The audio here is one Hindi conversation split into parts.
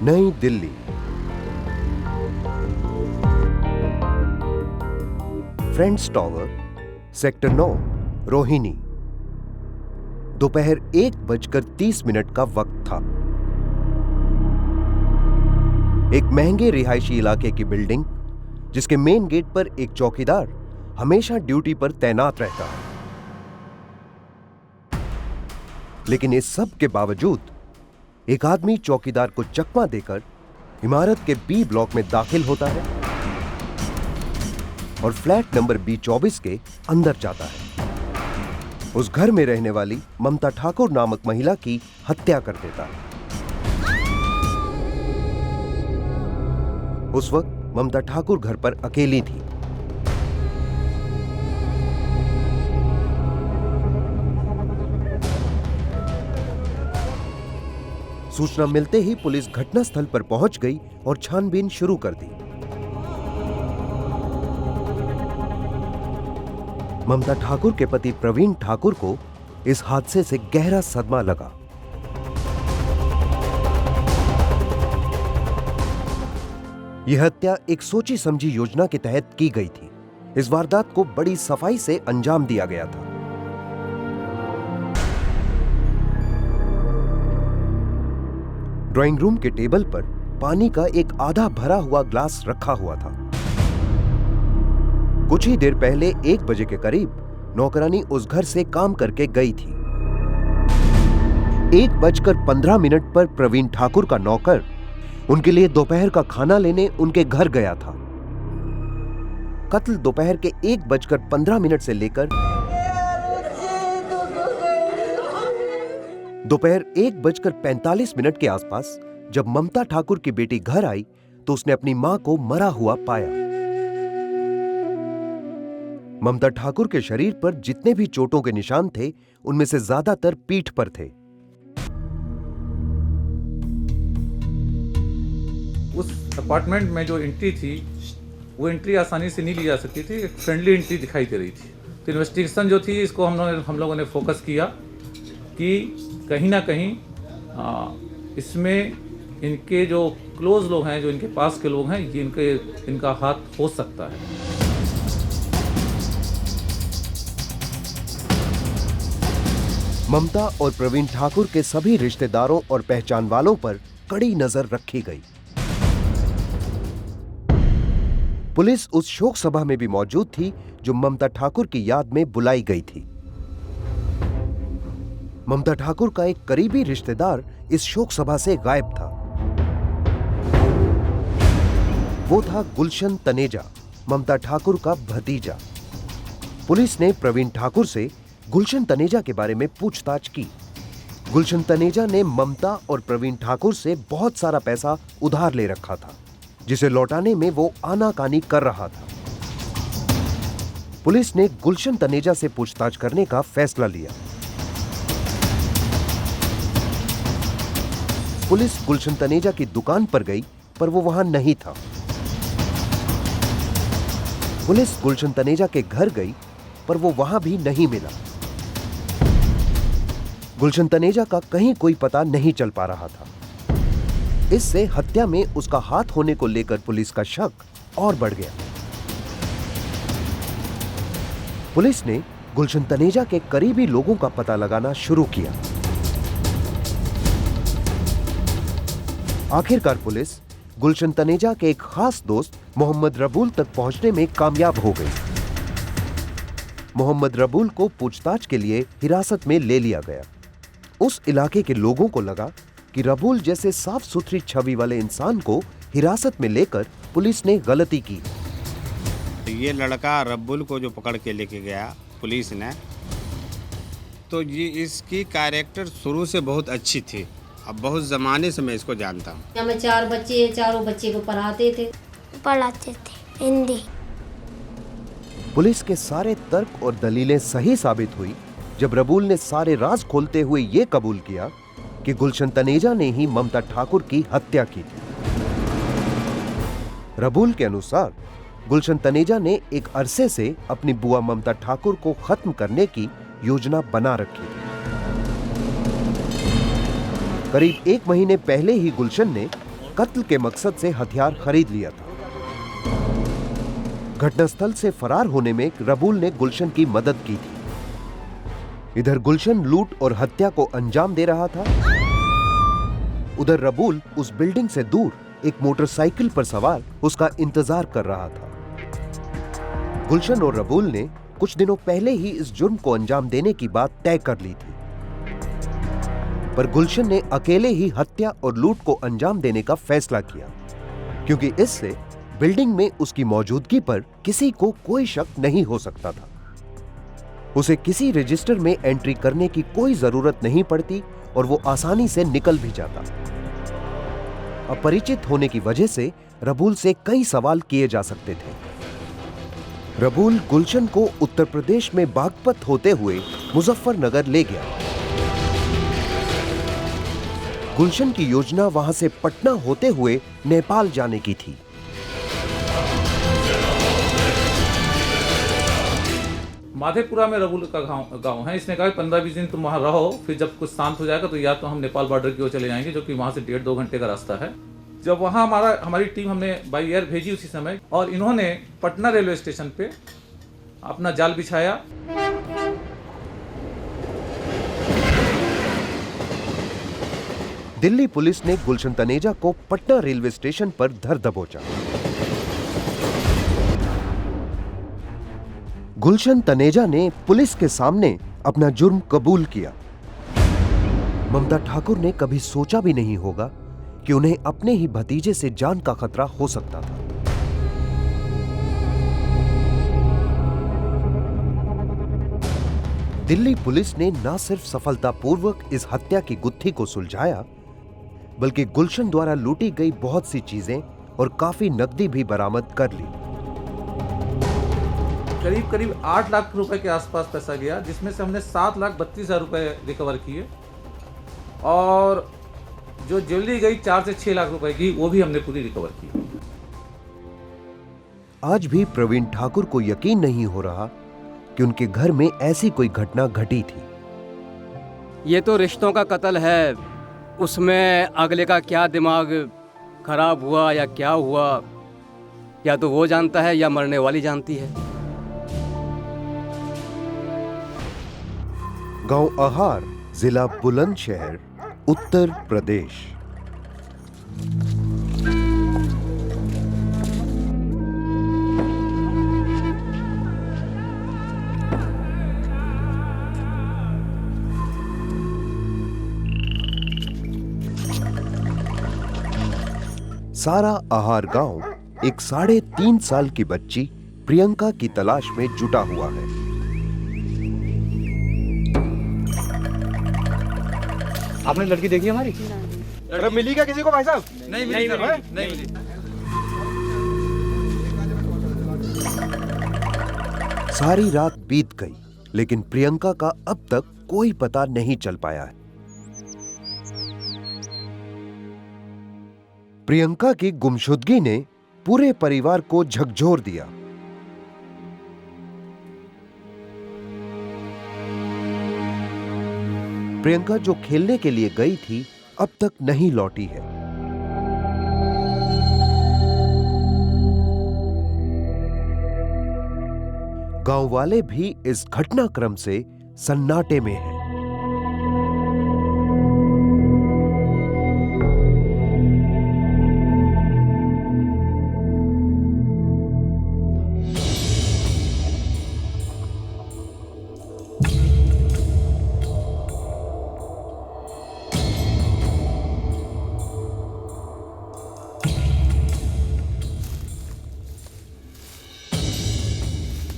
नई Delhi. Friends tower, sector 9, Rohini. दोपहर 1:30 का वक्त था। एक महंगे रिहायशी इलाके की बिल्डिंग, जिसके मेन गेट पर एक चौकीदार हमेशा ड्यूटी पर तैनात रहता है। लेकिन इस सब के बावजूद एक आदमी चौकीदार को चकमा देकर इमारत के बी ब्लॉक में दाखिल होता है और फ्लैट नंबर B24 के अंदर जाता है। उस घर में रहने वाली ममता ठाकुर नामक महिला की हत्या कर देता है। उस वक्त ममता ठाकुर घर पर अकेली थी। सूचना मिलते ही पुलिस घटनास्थल पर पहुंच गई और छानबीन शुरू कर दी। ममता ठाकुर के पति प्रवीण ठाकुर को इस हादसे से गहरा सदमा लगा। यह हत्या एक सोची समझी योजना के तहत की गई थी। इस वारदात को बड़ी सफाई से अंजाम दिया गया था। ड्राइंग रूम के टेबल पर पानी का एक आधा भरा हुआ ग्लास रखा हुआ था। कुछ ही देर पहले 1 बजे के करीब नौकरानी उस घर से काम करके गई थी। 1:15 पर प्रवीण ठाकुर का नौकर उनके लिए दोपहर का खाना लेने उनके घर गया था। कत्ल दोपहर के 1:15 से लेकर दोपहर 1:45 के आसपास जब ममता ठाकुर की बेटी घर आई तो उसने अपनी मां को मरा हुआ पाया। ममता ठाकुर के शरीर पर जितने भी चोटों के निशान थे, उनमें से ज्यादातर पीठ पर थे। उस अपार्टमेंट में जो एंट्री थी, वो एंट्री आसानी से नहीं ली जा सकती थी। एक फ्रेंडली एंट्री दिखाई दे रही थी। तो इन्वेस्टिगेशन जो थी, इसको हम लोगों ने फोकस किया कि कहीं ना कहीं इसमें इनके जो क्लोज लोग हैं, जो इनके पास के लोग हैं, ये इनका हाथ हो सकता है। ममता और प्रवीण ठाकुर के सभी रिश्तेदारों और पहचान वालों पर कड़ी नजर रखी गई। पुलिस उस शोक सभा में भी मौजूद थी जो ममता ठाकुर की याद में बुलाई गई थी। ममता ठाकुर का एक करीबी रिश्तेदार इस शोक सभा से गायब था। वो था गुलशन तनेजा, ममता ठाकुर का भतीजा। पुलिस ने प्रवीण ठाकुर से गुलशन तनेजा के बारे में पूछताछ की। गुलशन तनेजा ने ममता और प्रवीण ठाकुर से बहुत सारा पैसा उधार ले रखा था, जिसे लौटाने में वो आनाकानी कर रहा था। पुलिस ने गुलशन तनेजा से पूछताछ करने का फैसला लिया। पुलिस गुलशन तनेजा की दुकान पर गई, पर वो वहां नहीं था। पुलिस गुलशन तनेजा के घर गई, पर वो वहां भी नहीं मिला। गुलशन तनेजा का कहीं कोई पता नहीं चल पा रहा था। इससे हत्या में उसका हाथ होने को लेकर पुलिस का शक और बढ़ गया। पुलिस ने गुलशन तनेजा के करीबी लोगों का पता लगाना शुरू किया। आखिरकार पुलिस गुलशन तनेजा के एक खास दोस्त मोहम्मद रबूल तक पहुंचने में कामयाब हो गई। मोहम्मद रबूल को पूछताछ के लिए हिरासत में ले लिया गया। उस इलाके के लोगों को लगा कि रबूल जैसे साफ सुथरी छवि वाले इंसान को हिरासत में लेकर पुलिस ने गलती की। ये लड़का रबुल को जो पकड़ के लेके गया पुलिस ने, तो ये इसकी कैरेक्टर शुरू से बहुत अच्छी थी। अब बहुत ज़माने से मैं इसको जानता हूँ। हमें 4 बच्चे, चारों बच्चे को पढ़ाते थे हिंदी। पुलिस के सारे तर्क और दलीलें सही साबित हुई जब रबूल ने सारे राज खोलते हुए ये कबूल किया कि गुलशन तनेजा ने ही ममता ठाकुर की हत्या की थी। रबूल के अनुसार गुलशन तनेजा ने एक अरसे से अपनी बुआ ममता ठाकुर को खत्म करने की योजना बना रखी थी। करीब 1 महीने पहले ही गुलशन ने कत्ल के मकसद से हथियार खरीद लिया था। घटनास्थल से फरार होने में रबुल ने गुलशन की मदद की थी। इधर गुलशन लूट और हत्या को अंजाम दे रहा था, उधर रबुल उस बिल्डिंग से दूर एक मोटरसाइकिल पर सवार उसका इंतजार कर रहा था। गुलशन और रबुल ने कुछ दिनों पहले ही इस जुर्म को अंजाम देने की बात तय कर ली थी, पर गुलशन ने अकेले ही हत्या और लूट को अंजाम देने का फैसला किया, क्योंकि इससे बिल्डिंग में उसकी मौजूदगी पर किसी को कोई शक नहीं हो सकता था। उसे किसी रजिस्टर में एंट्री करने की कोई जरूरत नहीं पड़ती और वो आसानी से निकल भी जाता। अपरिचित होने की वजह से रबुल से कई सवाल किए जा सकते थे। रबुल गुलशन को उत्तर प्रदेश में बागपत होते हुए मुजफ्फरनगर ले गया। गुलशन की योजना वहां से पटना होते हुए नेपाल जाने की थी। माधेपुरा में रबुल का गांव है। इसने कहा 15-20 दिन तुम वहां रहो, फिर जब कुछ शांत हो जाएगा तो या तो हम नेपाल बॉर्डर की ओर चले जाएंगे, जो कि वहां से 1.5-2 घंटे का रास्ता है। जब वहां हमारी टीम हमने बाई एयर भेजी उसी समय, और इन्होंने पटना रेलवे स्टेशन पे अपना जाल बिछाया। दिल्ली पुलिस ने गुलशन तनेजा को पटना रेलवे स्टेशन पर धर दबोचा। गुलशन तनेजा ने पुलिस के सामने अपना जुर्म कबूल किया। ममता ठाकुर ने कभी सोचा भी नहीं होगा कि उन्हें अपने ही भतीजे से जान का खतरा हो सकता था। दिल्ली पुलिस ने न सिर्फ सफलतापूर्वक इस हत्या की गुत्थी को सुलझाया, बल्कि गुलशन द्वारा लूटी गई बहुत सी चीजें और काफी नकदी भी बरामद कर ली। करीब 8 लाख रुपए के आसपास पैसा गया, जिसमें से हमने 7,32,000 रुपए रिकवर किए, और जो ज्वेलरी गई 4 से 6 लाख रुपए की, वो भी हमने पूरी रिकवर की। आज भी प्रवीण ठाकुर को यकीन नहीं हो रहा कि उनके घर में ऐसी कोई घटना घटी थी। ये तो रिश्तों का कत्ल है, उसमें अगले का क्या दिमाग खराब हुआ या क्या हुआ, या तो वो जानता है या मरने वाली जानती है। गांव अहार, जिला बुलंदशहर, उत्तर प्रदेश। सारा आहार गांव एक 3.5 साल की बच्ची प्रियंका की तलाश में जुटा हुआ है। आपने लड़की देखी हमारी? अरे मिली क्या किसी को भाई साहब? नहीं मिली। सारी रात बीत गई, लेकिन प्रियंका का अब तक कोई पता नहीं चल पाया है। प्रियंका की गुमशुदगी ने पूरे परिवार को झकझोर दिया। प्रियंका जो खेलने के लिए गई थी, अब तक नहीं लौटी है। गांव वाले भी इस घटनाक्रम से सन्नाटे में हैं।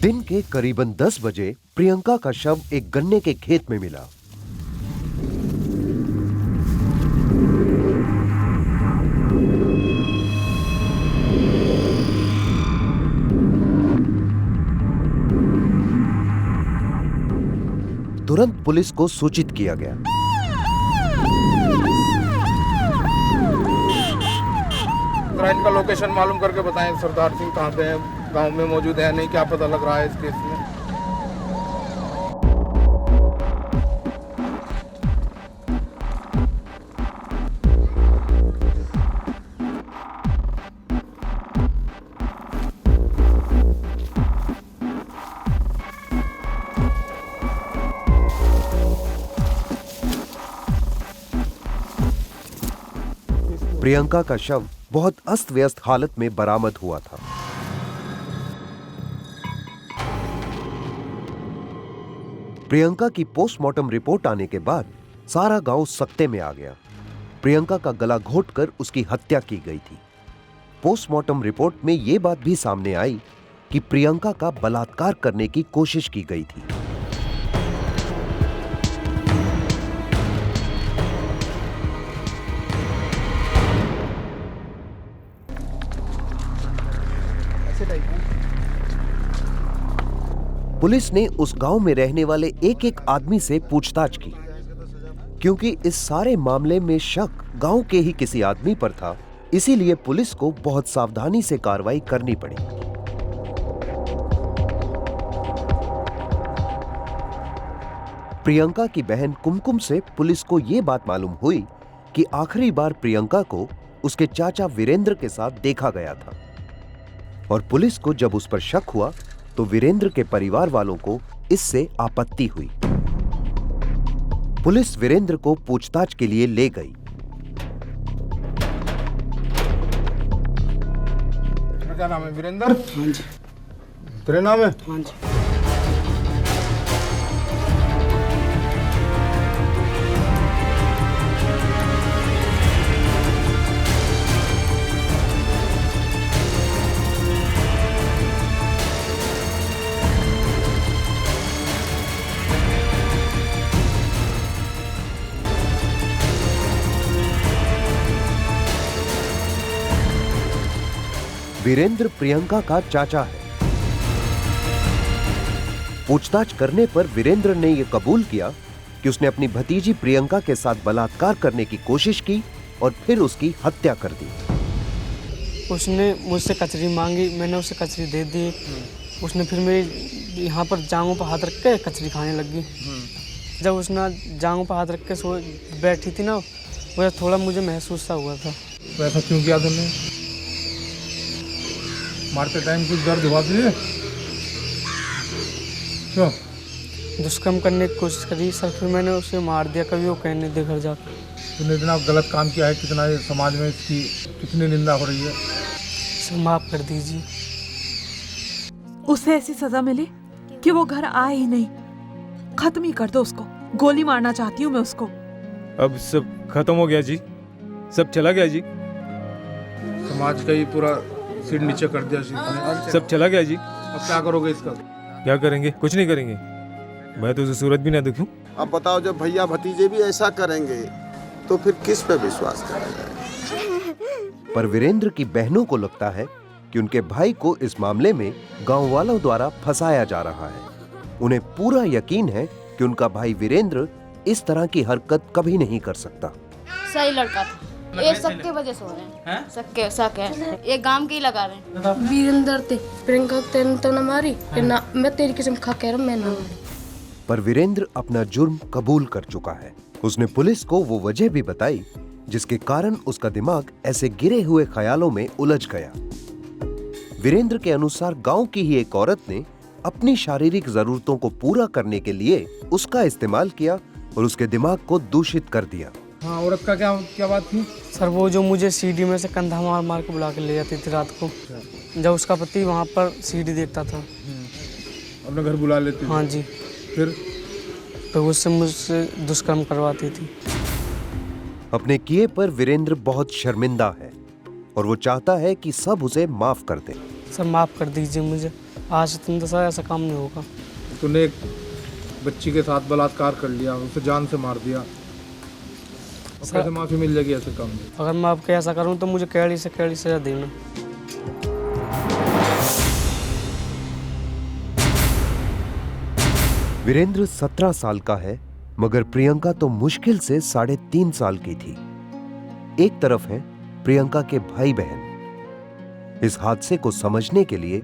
दिन के करीबन 10 बजे प्रियंका का शव एक गन्ने के खेत में मिला। तुरंत पुलिस को सूचित किया गया। क्राइम का लोकेशन मालूम करके बताएं सरदार सिंह कहाँ पे है, गांव में मौजूद है नहीं, क्या पता लग रहा है इस केस में। प्रियंका का शव बहुत अस्त व्यस्त हालत में बरामद हुआ था। प्रियंका की पोस्टमार्टम रिपोर्ट आने के बाद सारा गांव सकते में आ गया। प्रियंका का गला घोंटकर उसकी हत्या की गई थी। पोस्टमार्टम रिपोर्ट में यह बात भी सामने आई कि प्रियंका का बलात्कार करने की कोशिश की गई थी। पुलिस ने उस गांव में रहने वाले एक एक आदमी से पूछताछ की, क्योंकि इस सारे मामले में शक गांव के ही किसी आदमी पर था। इसीलिए पुलिस को बहुत सावधानी से कार्रवाई करनी पड़ी। प्रियंका की बहन कुमकुम से पुलिस को यह बात मालूम हुई कि आखिरी बार प्रियंका को उसके चाचा वीरेंद्र के साथ देखा गया था, और पुलिस को जब उस पर शक हुआ तो वीरेंद्र के परिवार वालों को इससे आपत्ति हुई। पुलिस वीरेंद्र को पूछताछ के लिए ले गई। क्या नाम है? वीरेंद्र? हाँ जी। तेरे नाम है? हाँ जी। वीरेंद्र प्रियंका का चाचा है। पूछताछ करने पर वीरेंद्र ने यह कबूल किया कि उसने अपनी भतीजी प्रियंका के साथ बलात्कार करने की कोशिश की और फिर उसकी हत्या कर दी। उसने मुझसे कचरी मांगी, मैंने उसे कचरी दे दी। उसने फिर मेरी यहाँ पर जांघों पर हाथ रख के कचरी खाने लगी। जब उसने जांघों पर हाथ रख के सो बैठी थी ना, वह थोड़ा मुझे महसूस सा हुआ था। तो ऐसा क्यों किया तुमने? मारते टाइम कुछ दर्द हुआ तुझे? क्यों? दुष्कर्म करने की कोशिश करी सर, फिर मैंने उसे मार दिया। कभी वो कहने दे घर जाकर। तूने इतना गलत काम किया है, कितना ये समाज में इसकी कितनी निंदा हो रही है। सर माफ़ कर दीजिए। उसे ऐसी सजा मिले कि वो घर आए ही नहीं। खत्म ही कर दो उसको। गोली मारना चाहती हूँ मैं उसको। अब सब खत्म हो गया जी, सब चला गया जी, समाज का ही पूरा सिर नीचे कर दिया सब चला गया जी। अब क्या करोगे इसका? क्या करेंगे? कुछ नहीं करेंगे। मैं तो उसे सूरत भी ना दिखूं। अब बताओ, जब भैया भतीजे भी ऐसा करेंगे तो फिर किस पे विश्वास करेंगे? पर वीरेंद्र की बहनों को लगता है कि उनके भाई को इस मामले में गांव वालों द्वारा फंसाया जा रहा है। उन्हें पूरा यकीन है कि उनका भाई वीरेंद्र इस तरह की हरकत कभी नहीं कर सकता। सही लड़का था। ये सबके वजह से हो रहे हैं। सबके शक है, ये गांव के ही लगा रहे हैं। वीरेंद्र ते प्रियंका तेन तो न मारी ना, मैं तेरी कसम खा कह रहा हूं, मैं ना मारी। पर वीरेंद्र अपना जुर्म कबूल कर चुका है। उसने पुलिस को वो वजह भी बताई जिसके कारण उसका दिमाग ऐसे गिरे हुए ख्यालों में उलझ गया। वीरेंद्र के अनुसार गांव की ही एक औरत ने अपनी शारीरिक जरूरतों को पूरा करने के लिए उसका इस्तेमाल किया और उसके दिमाग को दूषित कर दिया। हाँ, औरत का क्या बात थी? सर वो जो मुझे सीढ़ी में से कंधा मार मार के बुला के ले जाती थी रात को, जब उसका पति वहाँ पर सीढ़ी देखता था। अपने घर बुला लेती? हाँ जी। फिर उससे मुझसे दुष्कर्म करवाती थी। अपने किए पर वीरेंद्र बहुत शर्मिंदा है और वो चाहता है कि सब उसे माफ कर दें। सर माफ कर दीजिए मुझे, आज से तुम दशा ऐसा काम नहीं होगा। तूने एक बच्ची के साथ बलात्कार कर लिया, उसे जान से मार दिया, कैसे माफी मिल जाएगी ऐसे काम में? अगर मैं आपके ऐसा करूं तो मुझे कैड़ी से कैड़ी सजा देना। वीरेंद्र 17 साल का है, मगर प्रियंका तो मुश्किल से 3.5 साल की थी। एक तरफ है प्रियंका के भाई बहन। इस हादसे को समझने के लिए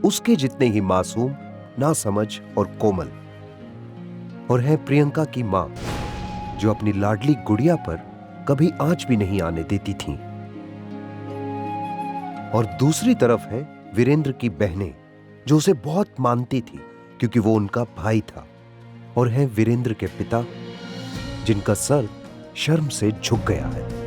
उसके जितने ही मासूम, नासमझ और कोमल। और है प्रियंका की मां, जो अपनी लाडली गुड़िया पर कभी आंच भी नहीं आने देती थी। और दूसरी तरफ है वीरेंद्र की बहनें, जो उसे बहुत मानती थी क्योंकि वो उनका भाई था। और है वीरेंद्र के पिता, जिनका सर शर्म से झुक गया है।